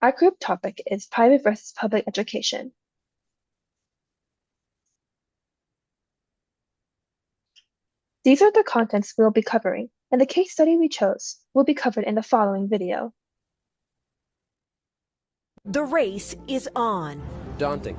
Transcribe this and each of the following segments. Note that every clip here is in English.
Our group topic is private versus public education. These are the contents we'll be covering, and the case study we chose will be covered in the following video. The race is on. Daunting.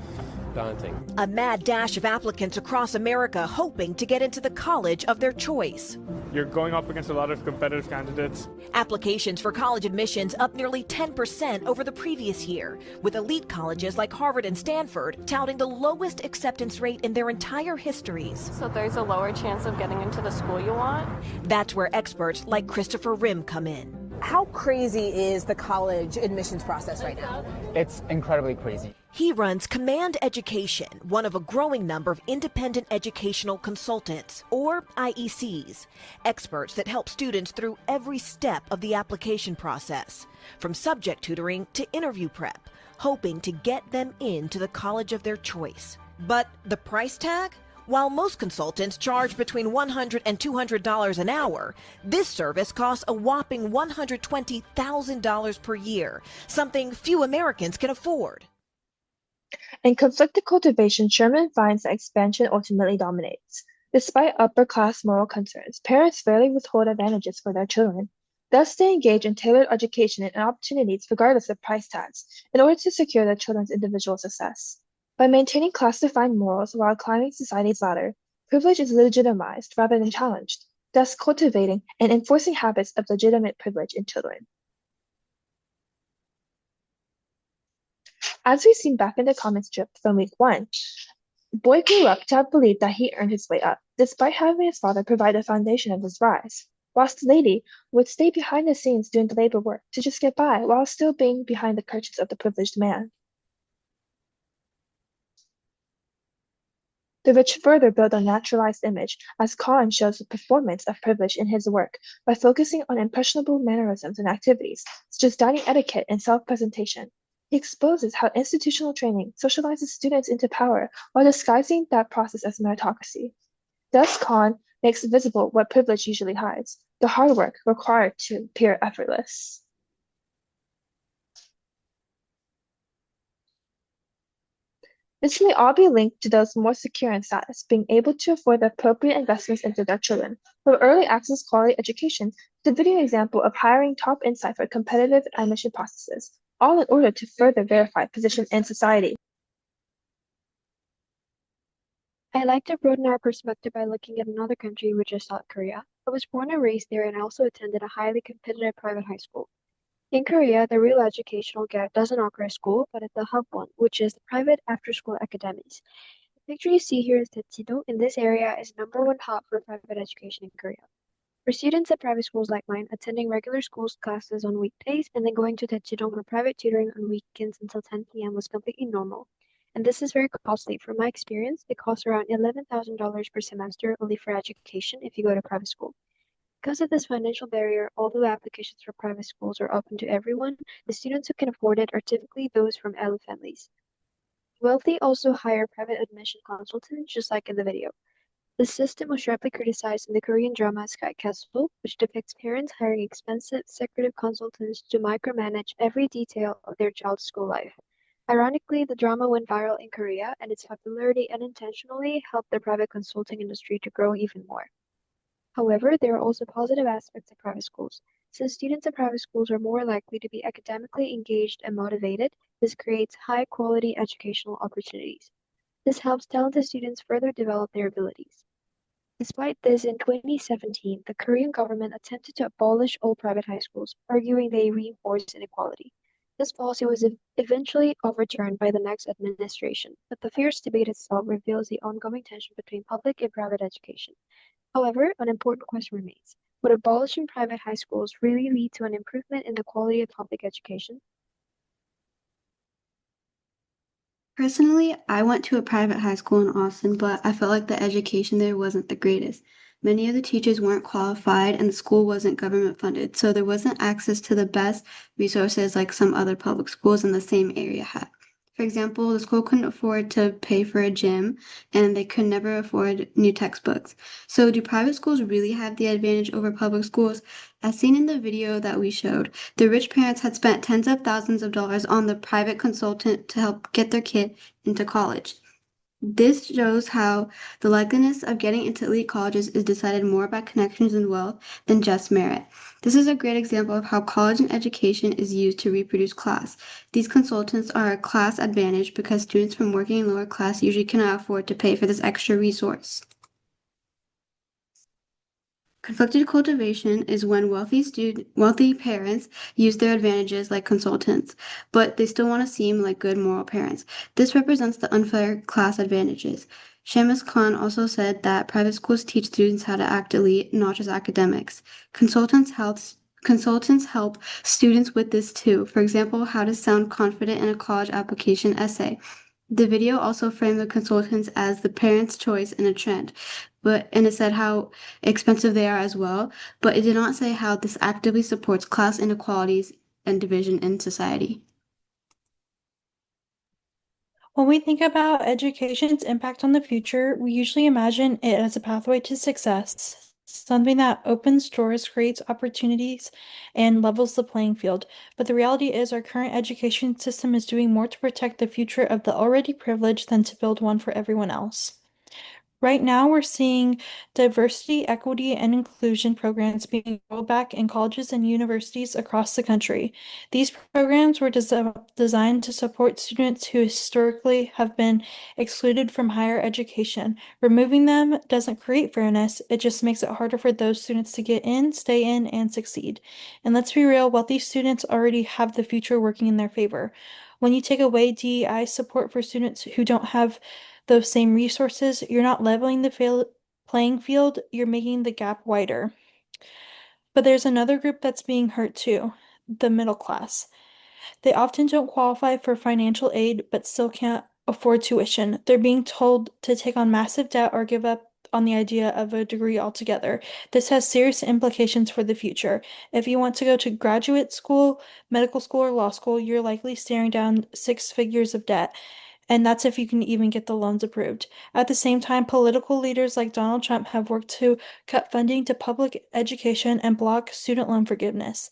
A mad dash of applicants across America hoping to get into the college of their choice. You're going up against a lot of competitive candidates. Applications for college admissions up nearly 10% over the previous year, with elite colleges like Harvard and Stanford touting the lowest acceptance rate in their entire histories. So there's a lower chance of getting into the school you want? That's where experts like Christopher Rim come in. How crazy is the college admissions process right now? It's incredibly crazy. He runs Command Education, one of a growing number of independent educational consultants, or IECs, experts that help students through every step of the application process, from subject tutoring to interview prep, hoping to get them into the college of their choice. But the price tag? While most consultants charge between $100 and $200 an hour, this service costs a whopping $120,000 per year, something few Americans can afford. In conflicted cultivation, Sherman finds that expansion ultimately dominates. Despite upper-class moral concerns, parents rarely withhold advantages for their children. Thus, they engage in tailored education and opportunities regardless of price tags in order to secure their children's individual success. By maintaining class-defined morals while climbing society's ladder, privilege is legitimized rather than challenged, thus cultivating and enforcing habits of legitimate privilege in children. As we've seen back in the comic strip from week 1, Boy grew up to have believed that he earned his way up, despite having his father provide the foundation of his rise, whilst Lady would stay behind the scenes doing the labor work to just get by while still being behind the curtains of the privileged man. The rich further build a naturalized image, as Khan shows the performance of privilege in his work by focusing on impressionable mannerisms and activities, such as dining etiquette and self-presentation. He exposes how institutional training socializes students into power while disguising that process as meritocracy. Thus, Khan makes visible what privilege usually hides, the hard work required to appear effortless. This may all be linked to those more secure in status being able to afford the appropriate investments into their children, from early access quality education to the video example of hiring top insight for competitive admission processes, all in order to further verify position in society. I like to broaden our perspective by looking at another country, which is South Korea. I was born and raised there and also attended a highly competitive private high school. In Korea, the real educational gap doesn't occur at school, but at the hub one, which is the private after-school academies. The picture you see here is Daejeon. In this area is #1 hub for private education in Korea. For students at private schools like mine, attending regular school classes on weekdays and then going to Daejeon for private tutoring on weekends until 10 p.m. was completely normal. And this is very costly. From my experience, it costs around $11,000 per semester only for education if you go to private school. Because of this financial barrier, although applications for private schools are open to everyone, the students who can afford it are typically those from elite families. Wealthy also hire private admission consultants, just like in the video. The system was sharply criticized in the Korean drama Sky Castle, which depicts parents hiring expensive, secretive consultants to micromanage every detail of their child's school life. Ironically, the drama went viral in Korea, and its popularity unintentionally helped the private consulting industry to grow even more. However, there are also positive aspects of private schools. Since students at private schools are more likely to be academically engaged and motivated, this creates high-quality educational opportunities. This helps talented students further develop their abilities. Despite this, in 2017, the Korean government attempted to abolish all private high schools, arguing they reinforce inequality. This policy was eventually overturned by the next administration, but the fierce debate itself reveals the ongoing tension between public and private education. However, an important question remains. Would abolishing private high schools really lead to an improvement in the quality of public education? Personally, I went to a private high school in Austin, but I felt like the education there wasn't the greatest. Many of the teachers weren't qualified and the school wasn't government funded, so there wasn't access to the best resources like some other public schools in the same area had. For example, the school couldn't afford to pay for a gym and they could never afford new textbooks. So, do private schools really have the advantage over public schools? As seen in the video that we showed, the rich parents had spent tens of thousands of dollars on the private consultant to help get their kid into college. This shows how the likeliness of getting into elite colleges is decided more by connections and wealth than just merit. This is a great example of how college and education is used to reproduce class. These consultants are a class advantage because students from working and lower class usually cannot afford to pay for this extra resource. Conflicted cultivation is when wealthy parents use their advantages like consultants, but they still want to seem like good moral parents. This represents the unfair class advantages. Shamus Khan also said that private schools teach students how to act elite, not just academics. Consultants help students with this too. For example, how to sound confident in a college application essay. The video also framed the consultants as the parents' choice in a trend, and it said how expensive they are as well, but it did not say how this actively supports class inequalities and division in society. When we think about education's impact on the future, we usually imagine it as a pathway to success, something that opens doors, creates opportunities, and levels the playing field. But the reality is, our current education system is doing more to protect the future of the already privileged than to build one for everyone else. Right now, we're seeing diversity, equity, and inclusion programs being rolled back in colleges and universities across the country. These programs were designed to support students who historically have been excluded from higher education. Removing them doesn't create fairness, it just makes it harder for those students to get in, stay in, and succeed. And let's be real, wealthy students already have the future working in their favor. When you take away DEI support for students who don't have those same resources, you're not leveling the playing field, you're making the gap wider. But there's another group that's being hurt too, the middle class. They often don't qualify for financial aid but still can't afford tuition. They're being told to take on massive debt or give up on the idea of a degree altogether. This has serious implications for the future. If you want to go to graduate school, medical school, or law school, you're likely staring down six figures of debt. And that's if you can even get the loans approved. At the same time, political leaders like Donald Trump have worked to cut funding to public education and block student loan forgiveness.